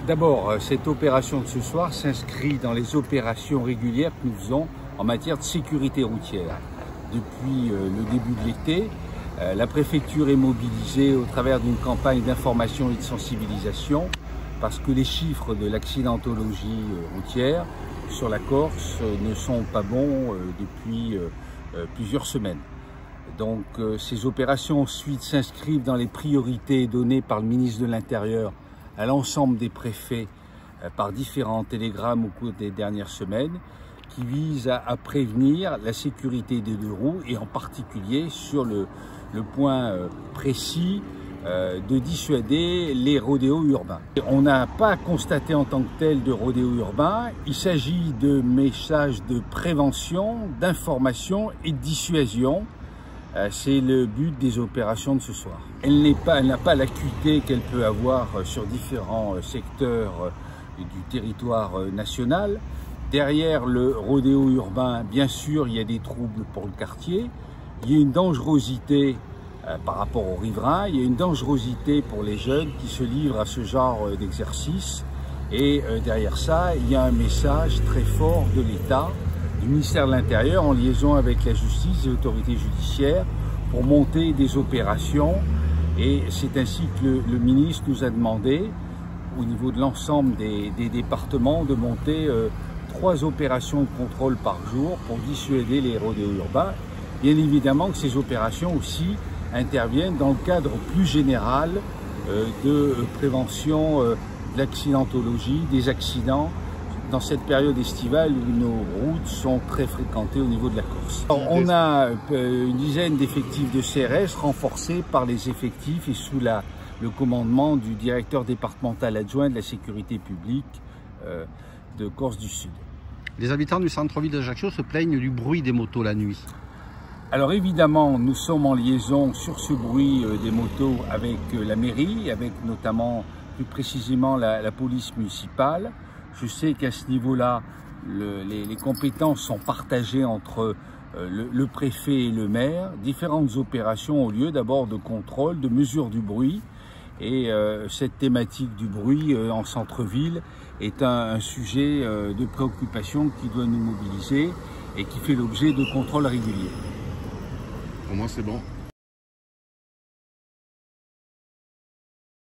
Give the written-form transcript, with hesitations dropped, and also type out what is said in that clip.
D'abord, cette opération de ce soir s'inscrit dans les opérations régulières que nous faisons en matière de sécurité routière. Depuis le début de l'été, la préfecture est mobilisée au travers d'une campagne d'information et de sensibilisation parce que les chiffres de l'accidentologie routière sur la Corse ne sont pas bons depuis plusieurs semaines. Donc ces opérations ensuite s'inscrivent dans les priorités données par le ministre de l'Intérieur à l'ensemble des préfets par différents télégrammes au cours des dernières semaines qui visent à prévenir la sécurité des deux roues et en particulier sur le point précis de dissuader les rodéos urbains. On n'a pas constaté en tant que tel de rodéos urbains, il s'agit de messages de prévention, d'information et de dissuasion. C'est le but des opérations de ce soir. Elle n'a pas l'acuité qu'elle peut avoir sur différents secteurs du territoire national. Derrière le rodéo urbain, bien sûr, il y a des troubles pour le quartier. Il y a une dangerosité par rapport aux riverains. Il y a une dangerosité pour les jeunes qui se livrent à ce genre d'exercice. Et derrière ça, il y a un message très fort de l'État, du ministère de l'Intérieur en liaison avec la justice et les autorités judiciaires pour monter des opérations. Et c'est ainsi que le ministre nous a demandé, au niveau de l'ensemble des départements, de monter 3 opérations de contrôle par jour pour dissuader les rodéos urbains. Bien évidemment que ces opérations aussi interviennent dans le cadre plus général de prévention de l'accidentologie, des accidents, dans cette période estivale où nos routes sont très fréquentées au niveau de la Corse. Alors, on a une dizaine d'effectifs de CRS renforcés par les effectifs et sous le commandement du directeur départemental adjoint de la sécurité publique de Corse du Sud. Les habitants du centre-ville d'Ajaccio se plaignent du bruit des motos la nuit. Alors évidemment, nous sommes en liaison sur ce bruit des motos avec la mairie, avec notamment plus précisément la police municipale. Je sais qu'à ce niveau-là, les compétences sont partagées entre le préfet et le maire. Différentes opérations ont lieu, d'abord de contrôle, de mesure du bruit. Et cette thématique du bruit en centre-ville est un sujet de préoccupation qui doit nous mobiliser et qui fait l'objet de contrôles réguliers. Pour moi, c'est bon.